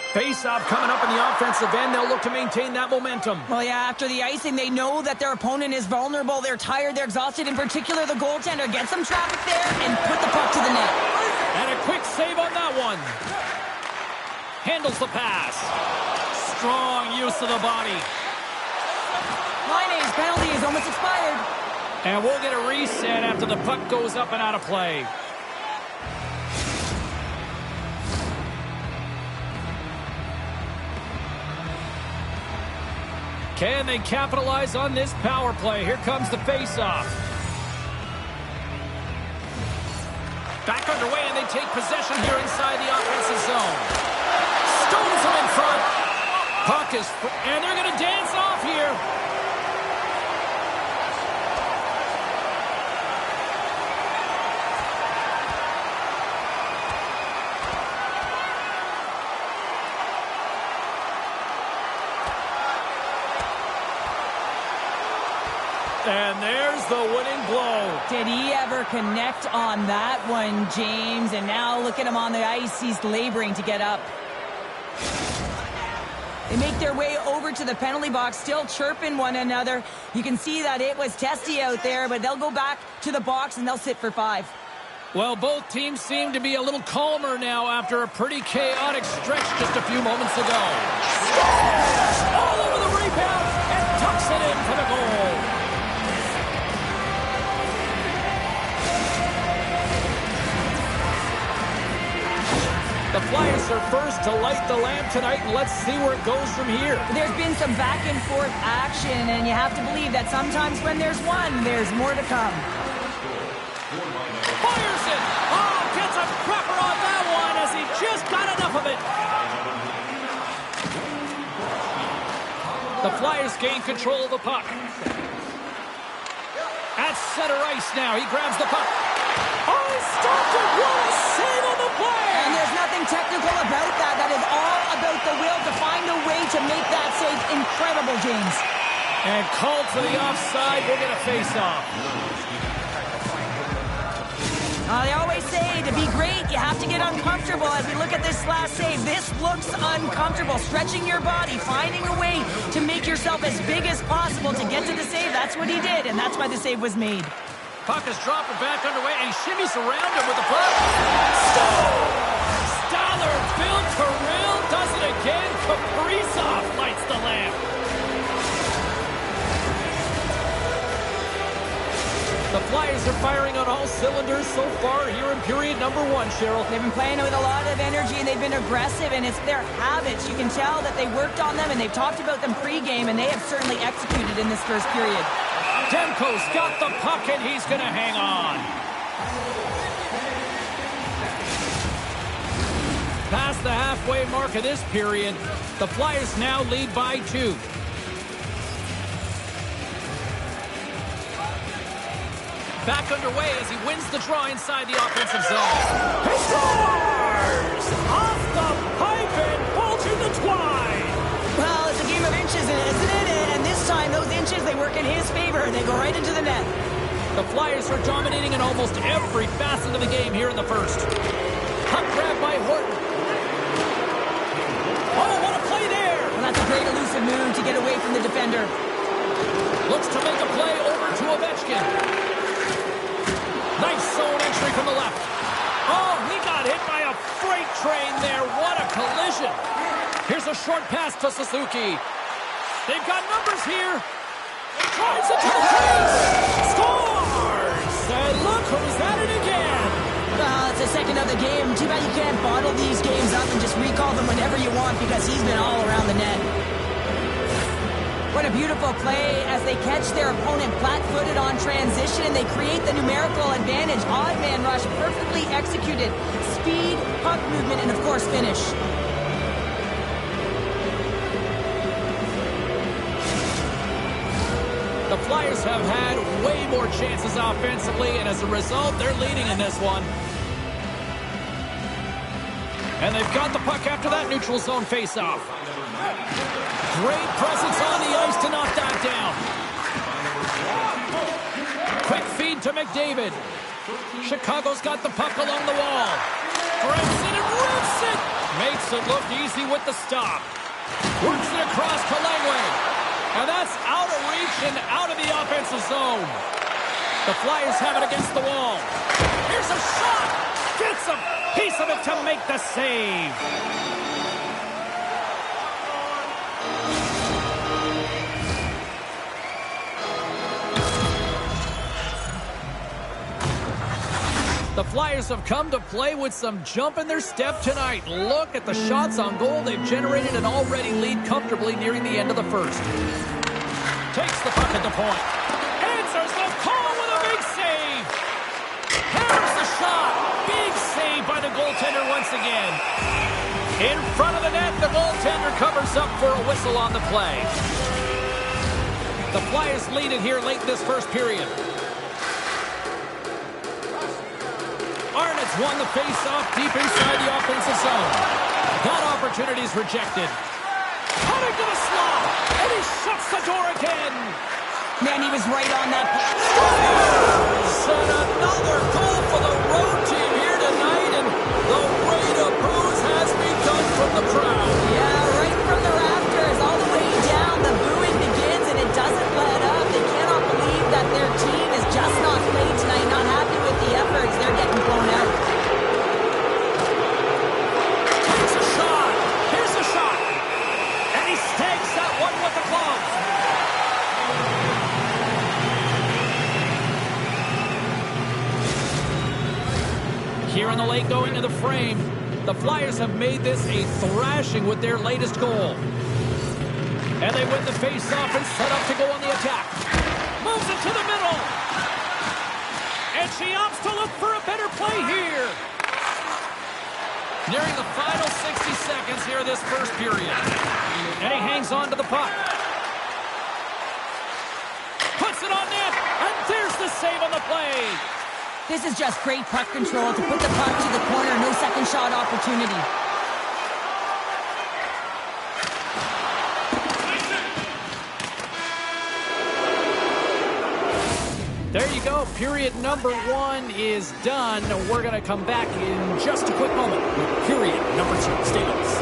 Face-off coming up in the offensive end. They'll look to maintain that momentum. Well, yeah, after the icing, they know that their opponent is vulnerable. They're tired, they're exhausted. In particular, the goaltender gets some traffic there and put the puck to the net. And a quick save on that one. Handles the pass. Strong use of the body. Line A's penalty is almost expired. And we'll get a reset after the puck goes up and out of play. Can they capitalize on this power play? Here comes the face-off. Back underway, and they take possession here inside the offensive zone. Stones him in front. Puck is... and they're going to dance off here. And there's the winning blow. Did he ever connect on that one, James? And now look at him on the ice. He's laboring to get up. They make their way over to the penalty box, still chirping one another. You can see that it was testy out there, but they'll go back to the box and they'll sit for 5. Well, both teams seem to be a little calmer now after a pretty chaotic stretch just a few moments ago. All over the rebound and tucks it in for the goal. The Flyers are first to light the lamp tonight, and let's see where it goes from here. There's been some back and forth action, and you have to believe that sometimes when there's one, there's more to come. Fires it! Oh, gets a cropper on that one as he just got enough of it. The Flyers gain control of the puck. At center ice now, he grabs the puck. Oh, he stopped it! What a save on the play! And there's nothing technical about that. That is all And called to the offside. We'll get a face-off. They always say to be great, you have to get uncomfortable. As we look at this last save, this looks uncomfortable. Stretching your body, finding a way to make yourself as big as possible to get to the save. That's what he did, and that's why the save was made. Puck is dropping back underway, and he shimmies around him with the puck. Stoller, Bill Kirill does it again. Kaprizov lights the lamp. The Flyers are firing on all cylinders so far here in period number 1, Cheryl. They've been playing with a lot of energy, and they've been aggressive, and it's their habits. You can tell that they worked on them, and they've talked about them pregame, and they have certainly executed in this first period. Demko's got the puck, and he's going to hang on. Past the halfway mark of this period, the Flyers now lead by 2. Back underway as he wins the draw inside the offensive zone. He scores! Off the pipe and bulging the twine! Well, it's a game of inches, isn't it? And this time, those inches, they work in his favor. They go right into the net. The Flyers are dominating in almost every facet of the game here in the first. Puck grab by Horton. Oh, what a play there! Well, that's a great elusive move to get away from the defender. Looks to make a play over to Ovechkin. Nice zone entry from the left. Oh, he got hit by a freight train there. What a collision. Here's a short pass to Suzuki. They've got numbers here. Drives it to the crease. Scores! And look who's at it again. Well, it's the second of the game. Too bad you can't bottle these games up and just recall them whenever you want because he's been all around the net. What a beautiful play as they catch their opponent flat-footed on transition and they create the numerical advantage. Odd man rush, perfectly executed. Speed, puck movement, and of course finish. The Flyers have had way more chances offensively, and as a result, they're leading in this one. And they've got the puck after that neutral zone faceoff. Great presence on the ice to knock that down. Quick feed to McDavid. Chicago's got the puck along the wall. Grabs it and rips it. Makes it look easy with the stop. Works it across to Langley. And that's out of reach and out of the offensive zone. The Flyers have it against the wall. Here's a shot. Gets a piece of it to make the save. The Flyers have come to play with some jump in their step tonight. Look at the shots on goal. They've generated an already lead comfortably nearing the end of the first. Takes the puck at the point. Answers the call with a big save. Hammers the shot. Big save by the goaltender once again. In front of the net, the goaltender covers up for a whistle on the play. The Flyers lead it here late in this first period. Arnott's won the face-off deep inside the offensive zone. That opportunity's rejected. Cutting to the slot, and he shuts the door again. Man, he was right on that. And another goal for the road team here tonight, and the rain of boos has begun from the crowd. Yeah, right from the rafters, all the way down, the booing begins, and it doesn't let up. They cannot believe that their team is just not played tonight, not happy with the efforts. They're getting blown out. Takes a shot. Here's a shot. And he stakes that one with the glove. Here in the late going to the frame, the Flyers have made this a thrashing with their latest goal. And they win the face-off and set up to go on the attack. Moves it to the middle. And she opts to look for a better play here. Nearing the final 60 seconds here of this first period. And he hangs on to the puck. Puts it on net. And there's the save on the play. This is just great puck control to put the puck to the corner. No second shot opportunity. period number 1 is done. We're going to come back in just a quick moment with period number 2. Stay with us.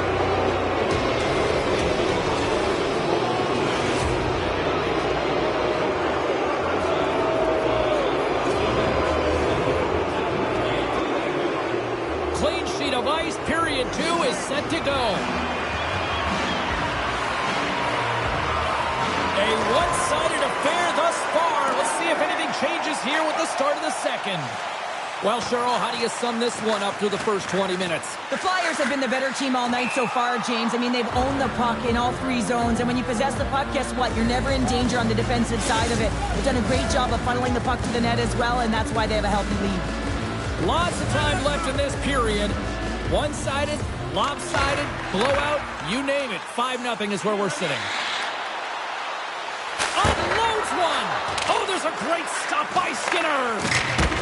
Clean sheet of ice. Period 2 is set to go. A one-sided affair thus far. Let's see if anything changes here with the start of the second. Well, Cheryl, how do you sum this one up through the first 20 minutes? The Flyers have been the better team all night so far, James. I mean, they've owned the puck in all 3 zones, and when you possess the puck, guess what? You're never in danger on the defensive side of it. They've done a great job of funneling the puck to the net as well, and that's why they have a healthy lead. Lots of time left in this period. One-sided, lopsided, blowout, you name it. 5-0 is where we're sitting. Unloads one! Oh, there's a great stop by Skinner!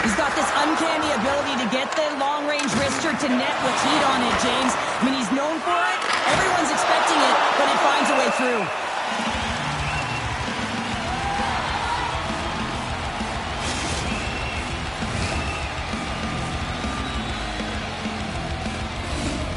He's got this uncanny ability to get the long-range wrister to net with heat on it, James. I mean, he's known for it. Everyone's expecting it, but he finds a way through.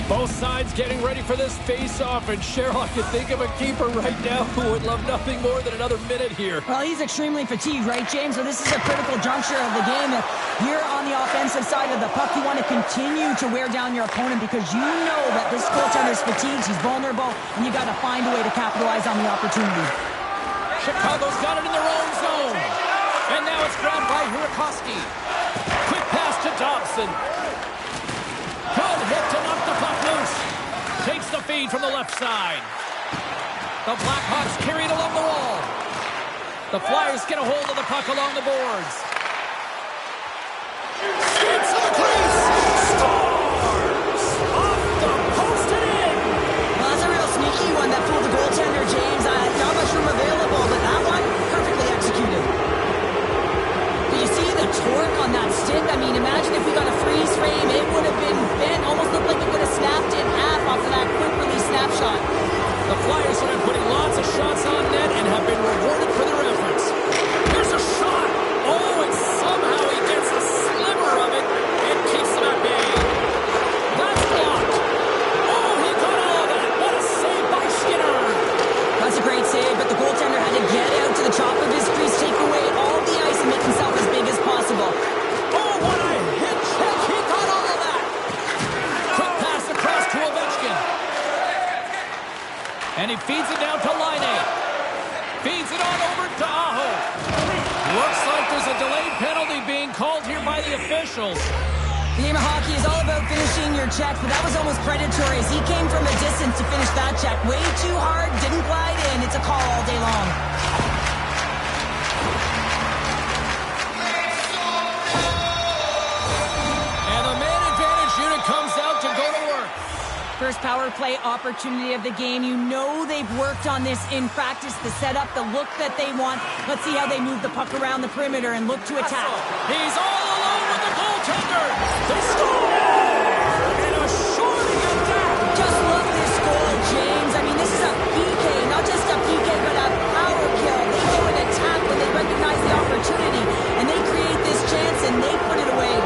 Both sides getting ready for this face-off, and Cheryl, I can think of a keeper right now who would love nothing more than another minute here. Well, he's extremely fatigued, right, James? So this is a critical juncture of the game. If you're on the offensive side of the puck, you want to continue to wear down your opponent because you know that this goaltender's fatigued, he's vulnerable, and you got to find a way to capitalize on the opportunity. Chicago's got it in their own zone. And now it's grabbed by Hurakoski. Quick pass to Dobson. Good hit to knock the puck loose. Takes the feed from the left side. The Blackhawks carry it along the wall. The Flyers get a hold of the puck along the boards. Skids to the crease. Scores! Off the post and in. Well, that's a real sneaky one that fooled the goaltender, James. Not much room available, but that one, perfectly executed. Do you see the torque on that stick? I mean, imagine if we got a freeze frame, it would have been bent, almost looked like it would have snapped in half off of that quick release snapshot. The Flyers have been putting lots of shots on net and have been rewarded for their efforts. Here's a shot. Oh, and somehow he gets a sliver of it and keeps them at bay. That's blocked. Oh, he got all of that. What a save by Skinner. That's a great save, but the goaltender had to get out to the top of his crease, take away all the ice, and make himself as big as possible. Oh, what a hit check. He got all of that. Quick pass across to Ovechkin. And he feeds it down to Laine. Feeds it on over to Aho. Looks like there's a delayed penalty being called here by the officials. The game of hockey is all about finishing your checks, but that was almost predatory as he came from a distance to finish that check. Way too hard, didn't glide in. It's a call all day long. And the man advantage unit comes out to go to work. First power play opportunity of the game. You know they've worked on this in practice, the setup, the look that they want. Let's see how they move the puck around the perimeter and look to attack. He's all alone with the goaltender. They score! And a shorting attack. Just look this goal, James. I mean, this is a PK, not just a PK, but a power kill. They go and attack when they recognize the opportunity, and they create this chance, and they put it away.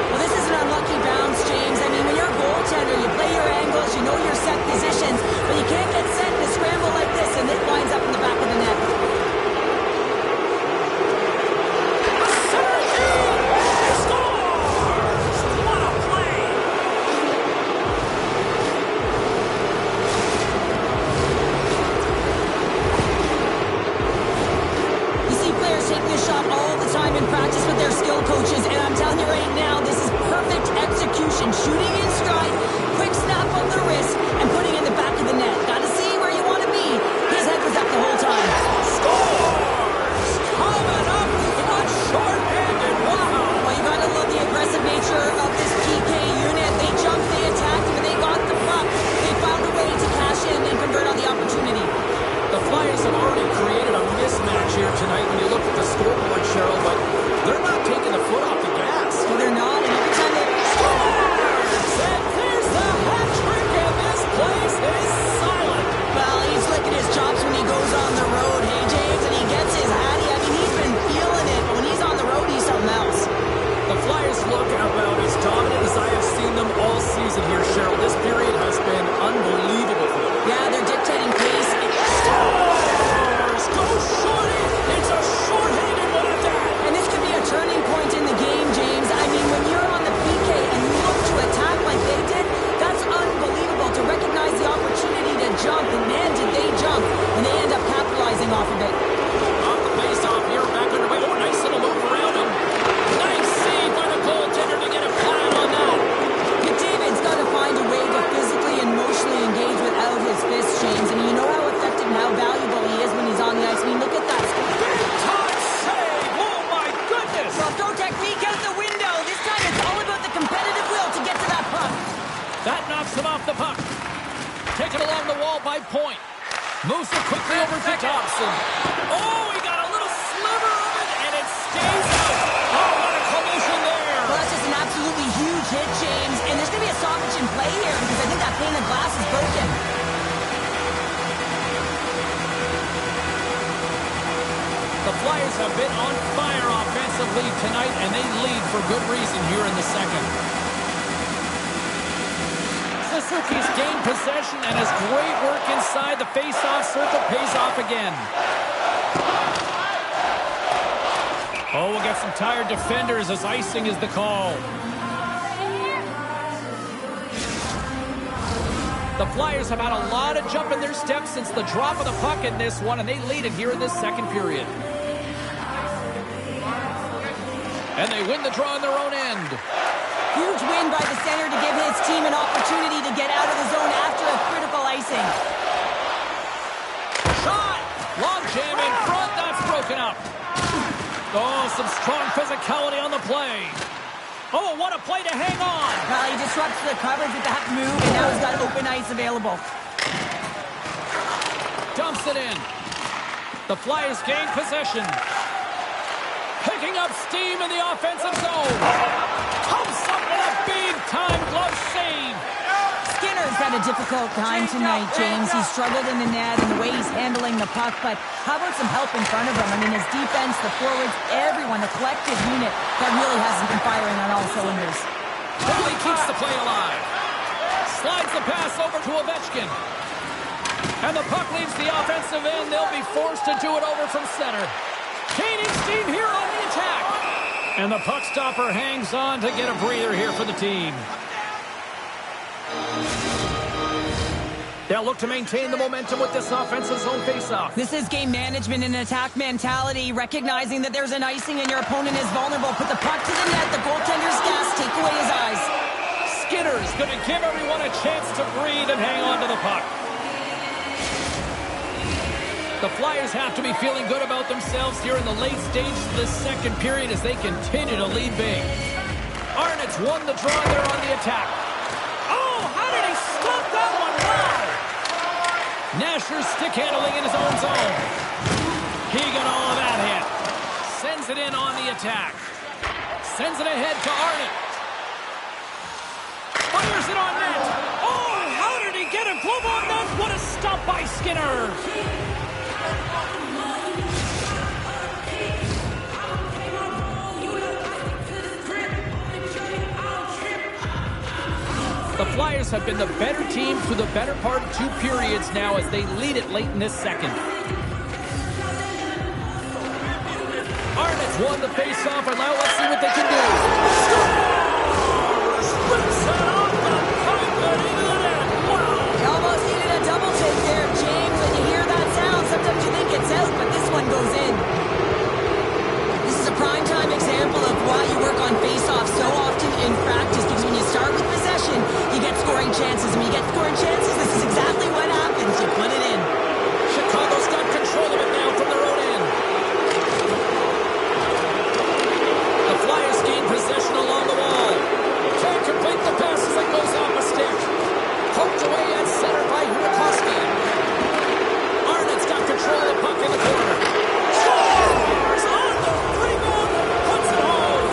Well, this is an unlucky bounce, James. I mean, when you're a goaltender, you play your angles, you know your set positions, but you can't get set in a scramble like this, and it winds up in the back of the net. knocks him off the puck. Taken along the wall by Point. Moves it quickly over to Thompson. Oh, he got a little sliver of it, and it stays out. Oh, what a collision there. Well, that's just an absolutely huge hit, James. And there's going to be a stoppage in play here because I think that pane of glass is broken. The Flyers have been on fire offensively tonight, and they lead for good reason here in the second. Suzuki's gained possession, and his great work inside the face-off circle pays off again. Oh, we'll get some tired defenders as icing is the call. The Flyers have had a lot of jump in their steps since the drop of the puck in this one, and they lead it here in this second period. And they win the draw on their own end. Huge win by the center to give his team an opportunity to get out of the zone after a critical icing. Shot! Long jam in front. That's broken up. Oh, some strong physicality on the play. Oh, what a play to hang on. Well, he disrupts the coverage with that move, and now he's got open ice available. Dumps it in. The Flyers gain possession. Picking up steam in the offensive zone. Comes up with a big-time glove save. Skinner's had a difficult time tonight, James. He's struggled in the net and the way he's handling the puck, but how about some help in front of him? I mean, his defense, the forwards, everyone, the collective unit that really hasn't been firing on all cylinders. Foley keeps the play alive. Slides the pass over to Ovechkin. And the puck leaves the offensive end. They'll be forced to do it over from center. Gaining steam here on the attack. And the puck stopper hangs on to get a breather here for the team. They'll look to maintain the momentum with this offensive zone faceoff. This is game management and attack mentality, recognizing that there's an icing and your opponent is vulnerable. Put the puck to the net, the goaltender's gas, take away his eyes. Skinner's going to give everyone a chance to breathe and hang on to the puck. The Flyers have to be feeling good about themselves here in the late stages of this second period as they continue to lead big. Arnott's won the draw there on the attack. Oh, how did he stop that one? Wow! Nasher's stick handling in his own zone. He got all of that hit. Sends it in on the attack. Sends it ahead to Arnott. Fires it on net. Oh, how did he get a glove on net? What a stop by Skinner. The Flyers have been the better team through the better part of 2 periods now as they lead it late in this second. Arnott's won the face-off, and now let's see what they can do. Scores! Rips it off the pipe and into the net. Wow! He almost needed a double take there, James. When you hear that sound, sometimes you think it's out, but this one goes in. This is a prime-time example of why you work on face-off so often in practice, because when you start with possession, you get scoring chances. When you get scoring chances, this is exactly what happens. You put it in. Chicago's got control of it now from their own end. The Flyers gain possession along the wall. Can't complete the pass as it goes off a stick. Poked away at center by Hurakoski. Arnott's got control of the puck in the corner. Scores on the rebound and puts it home.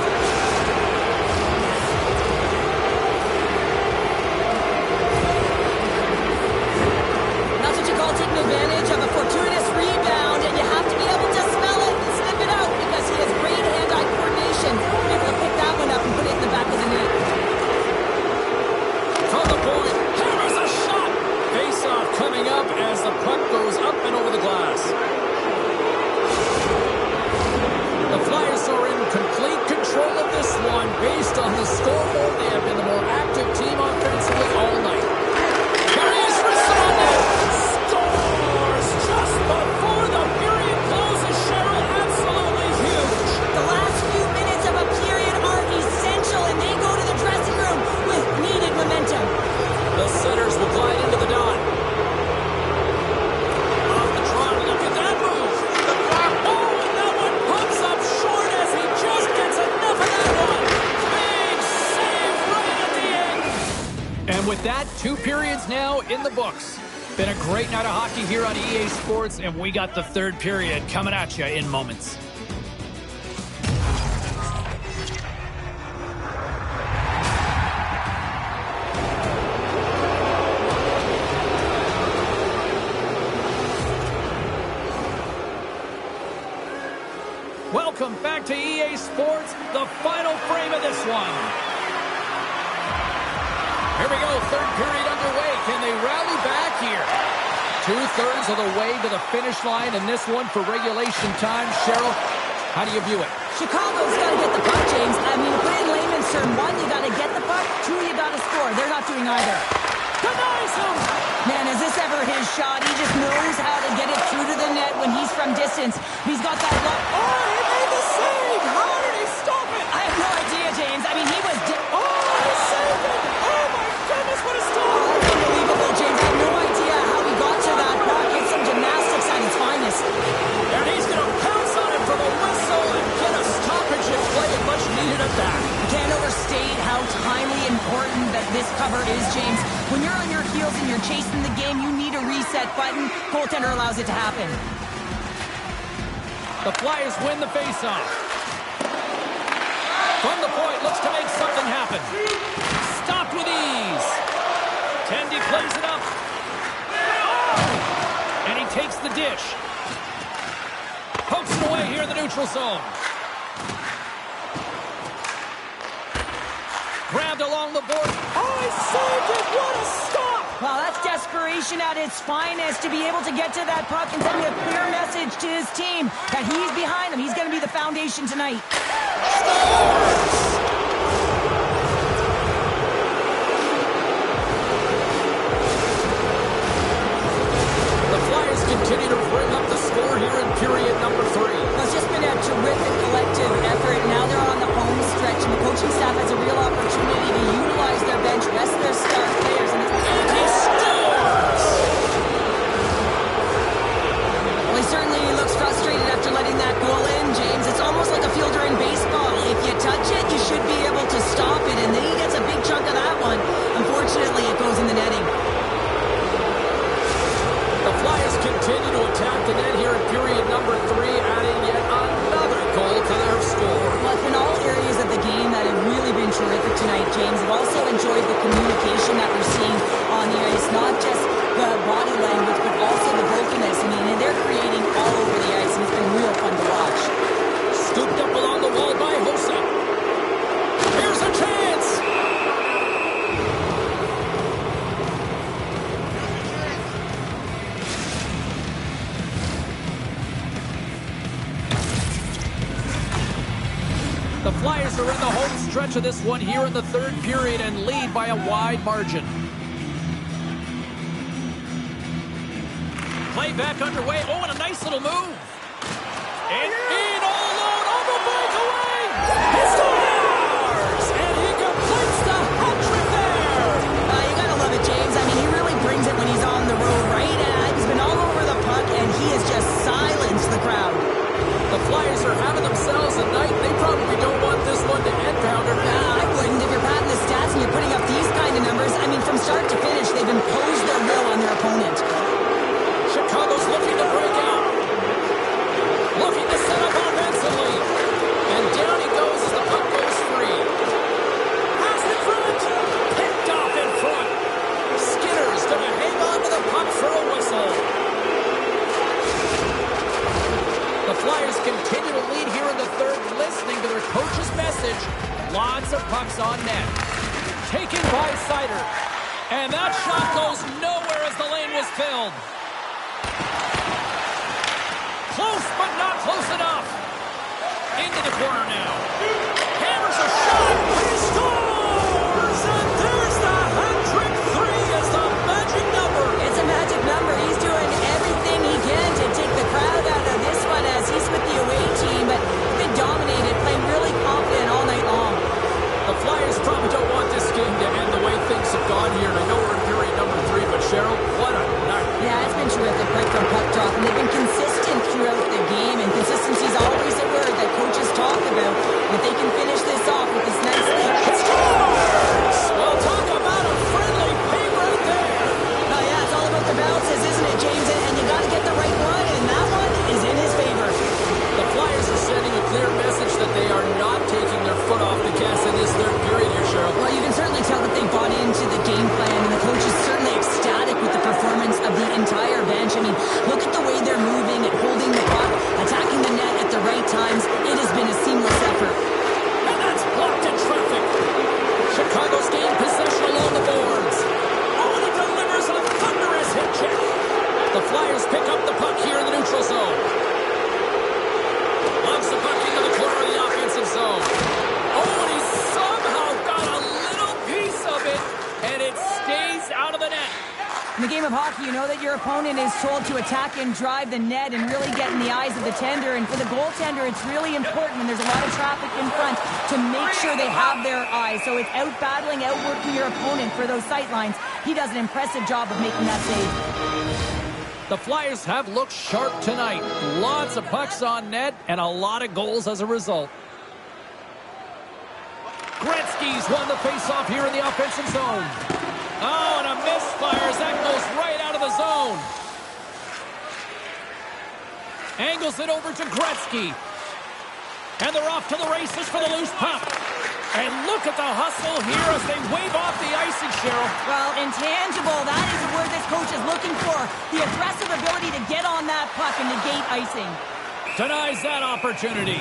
That's what you call taking advantage of a fortuitous rebound, and you have to be able to smell it and sniff it out because he has great hand-eye coordination. Be able to pick that one up and put it in the back of the net. From the point, hammers a shot. Face-off coming up as the puck goes up and over the glass. The Flyers are in complete control of this one. Based on the scoreboard, they have been the more active team offensively all night. Curious for Sonnet. Scores just before the period closes. Cheryl, absolutely huge. The last few minutes of a period are essential, and they go to the dressing room with needed momentum. The centers will glide into the dot. Off the draw, look at that move. Oh, and that one pumps up short as he just gets enough of that one. Big save right And with that, 2 periods now in the books. Been a great night of hockey here on EA Sports, and we got the 3rd period coming at you in moments. Welcome back to EA Sports, the final frame of this one. Here we go, 3rd period underway. Can they rally back here? 2/3 of the way to the finish line in this one for regulation time. Cheryl, how do you view it? Chicago's got to get the puck, James. I mean, to put it in layman's term, 1, you got to get the puck. 2, you got to score. They're not doing either. Denies him! Man, is this ever his shot? He just knows how to get it through to the net when he's from distance. He's got that block. Oh, he made the save! How did he stop it? I have no idea, James. I mean, he was... Oh, he saved it! Oh, my goodness, what a stop! Unbelievable, James. I have no idea how he got to that puck. It's some gymnastics at its finest. And he's going to pounce on it for the whistle and get a stoppage in play, and much needed at that. I can't overstate how timely important that this cover is, James. When you're on your heels and you're chasing the game, you need a reset button. Goaltender allows it to happen. The Flyers win the faceoff. From the point, looks to make something happen. Stopped with ease. Tendy plays it up. And he takes the dish. Pokes it away here in the neutral zone. Grabbed along the board. Oh, he saved it! What a stop! Well, that's desperation at its finest to be able to get to that puck and send a clear message to his team that he's behind them. He's going to be the foundation tonight. The Flyers continue to bring up the score here in period number 3. Well, it's just been a terrific collective effort. Now they're on the home stretch, and the coaching staff has a real opportunity to utilize their bench, rest their star players. And he scores! Well, he certainly looks frustrated after letting that goal in, James. It's almost like a fielder in baseball. If you touch it, you should be able to stop it, and then he gets a big chunk of that one. Unfortunately, it goes in the netting. The Flyers continue to attack the net here in period number 3, adding yet another goal to their score. Well, it's been all areas of the game that have really been terrific tonight, James. I've also enjoyed the communication that we're seeing on the ice, not just the body language, but also the brokenness. I mean, they're creating all over the ice, and it's been real fun to watch. Scooped up along the wall by Hossa. Here's a chance! The Flyers are in the home stretch of this one here in the 3rd period and lead by a wide margin. Play back underway. Oh, and a nice little move. And in all alone on the breakaway. He scores! And he completes the hat-trick there. You gotta love it, James. I mean, he really brings it when he's on the road, right? He's been all over the puck, and he has just silenced the crowd. The Flyers are having themselves a night. They probably don't want this one to end, Pounder. I wouldn't. If you're padding the stats and you're putting up these kind of numbers, I mean, from start to finish, they've imposed their will on their opponent. Chicago's looking to break out. Looking to set up offensively. And down he goes as the puck goes free. Pass in front. Picked off in front. Skinner's going to hang on to the puck for a whistle. The Flyers continue to lead here in the 3rd, listening to their coach's message. Lots of pucks on net. Taken by Sider. And that shot goes nowhere as the lane was filled. Close, but not close enough. Into the corner now. Hammers a shot. He scores! And there's the hat-trick 3 as the magic number. It's a magic number. He's doing everything he can to take the crowd out of this one as he's with the away team, but been dominated, playing really confident all night long. The Flyers probably don't want this game to end the way things have gone here. I know we're in period number 3, but Cheryl, what a night. Yeah, it's been terrific right from puck drop, and they've been consistent throughout the game, and consistency is always a word that coaches talk about. If they can finish this off with this nice In the game of hockey, you know that your opponent is told to attack and drive the net and really get in the eyes of the tender. And for the goaltender, it's really important when there's a lot of traffic in front to make sure they have their eyes. So it's out-battling, outworking your opponent for those sight lines. He does an impressive job of making that save. The Flyers have looked sharp tonight. Lots of pucks on net and a lot of goals as a result. Gretzky's won the faceoff here in the offensive zone. Oh, and a misfire as that goes right out of the zone. Angles it over to Gretzky. And they're off to the races for the loose puck. And look at the hustle here as they wave off the icing, Cheryl. Well, intangible, that is the word this coach is looking for. The aggressive ability to get on that puck and negate icing. Denies that opportunity.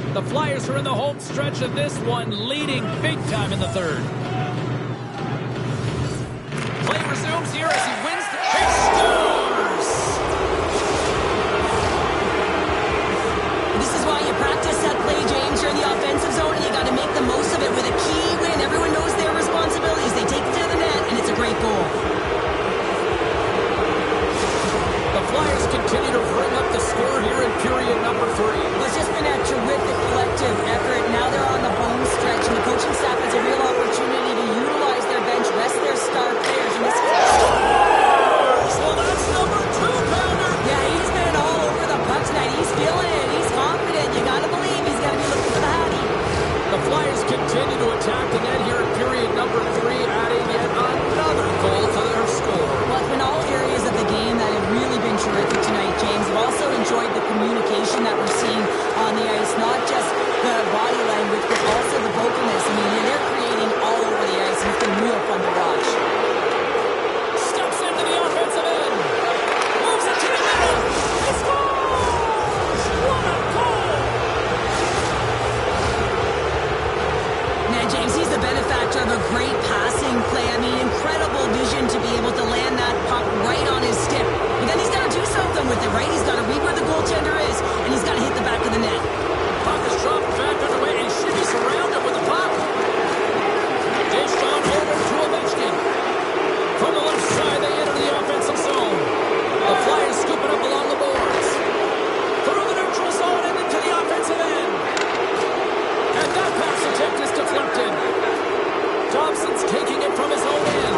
The Flyers are in the home stretch of this one, leading big time in the third. Play resumes here as he wins the chase. Scores! This is why you practice that play, James. You're in the offensive zone, and you got to make the most of it with a key win. Everyone knows their responsibilities. They take it to the net, and it's a great goal. The Flyers continue to bring up the score here in period number 3. Well, it's just been a terrific collective effort. Now they're on the home stretch, and the coaching staff has a real opportunity to utilize their bench, rest their star players. And this Scores! Well, that's number 2-pounder. Yeah, he's been all over the puck tonight. He's feeling it. He's confident. You got to believe he's got to be looking for the Hattie. The Flyers continue to attack the net here in period number 3, adding yet another goal to their score. Well, it's been all areas of the game that have really been terrific tonight, James. I've also enjoyed the communication that we're seeing on the ice, not just the body language, but also the vocalness. I mean, they're creating all over the ice, and it's been real fun to watch. Steps into the offensive end. Moves it to the middle. He scores! What a goal! Man, James, he's the benefactor of a great passing play. I mean, incredible vision to be able to land that puck right on his stick. But then he's got to do something with it, right? He's got to read where the goaltender is, and he's got to hit the back of the net. Puck is dropped back underway, and he should be surrounded with the puck. Dished on over to Ovechkin. From the left side, they enter the offensive zone. The Flyers scoop it up along the boards. Through the neutral zone and into the offensive end. And that pass attempt is deflected. Thompson's taking it from his own end.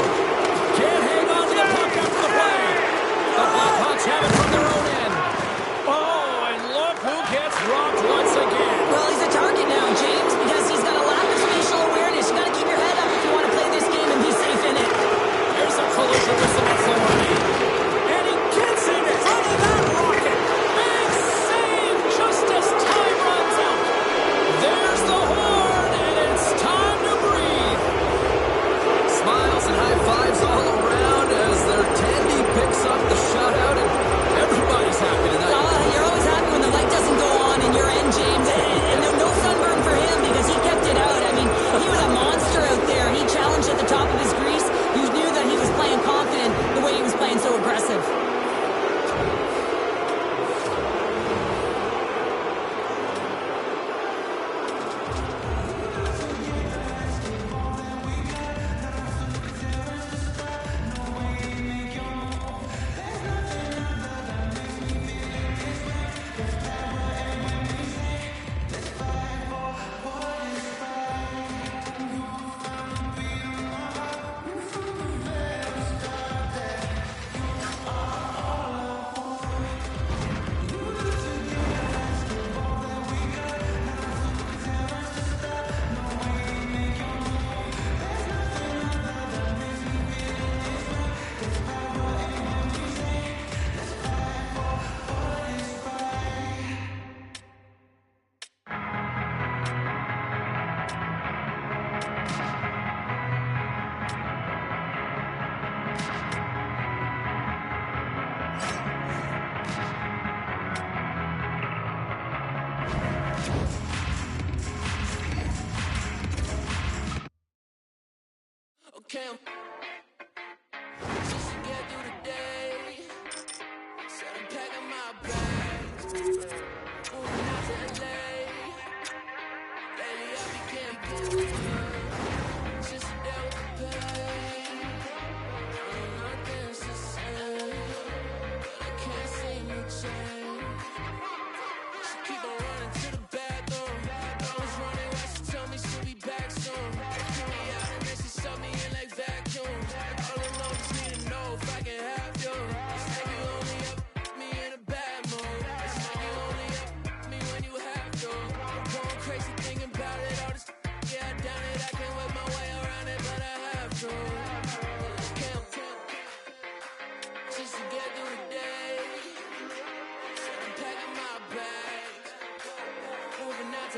Can't hang on to the puck after the play. The Blackhawks have it from their own end. Oh, and look who gets rocked once again. Well, he's a target now, James, because he's got a lack of spatial awareness. You got to keep your head up if you want to play this game and be safe in it. There's a collision with some authority. And he gets in front of that rocket. Big save just as time runs out. There's the horn, and it's time to breathe. Smiles and high fives all around as their Tandy picks up the shutout, and everybody's happy tonight. You're always happy when the light doesn't go on in your end, James. And no sunburn for him because he kept it out. I mean, he was a monster out there. He challenged at the top of his grease. You knew that he was playing confident the way he was playing so aggressive. Okay, just to get through the day. Said I'm packing my bags, moving out to LA. Lately I became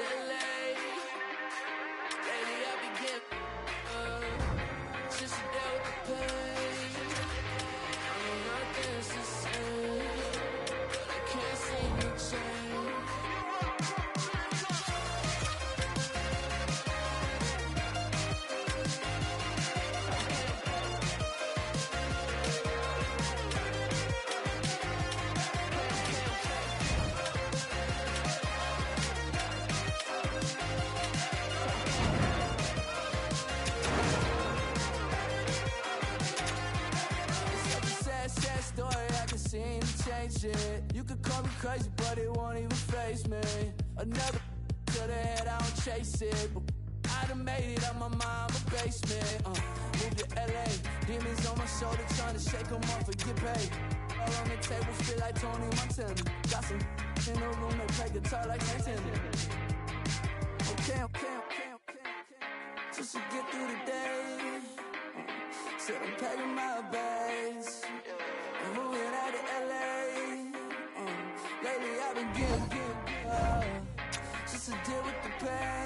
LA. Lately I've been getting just to deal with the pain. I know nothing's the same, but I can't seem to change. Sad story, I can seem to change it. You could call me crazy, but it won't even faze me. Another to the head, I don't chase it, but I done made it out my mama's basement. Moved to LA, demons on my shoulder, trying to shake them off and get paid. All on the table, feel like Tony Montana. Got some in the room, they play guitar like Santana. Okay, just to get through the day. Said I'm packing my bags, I'm moving out to LA. Lately I've been getting just to deal with the pain.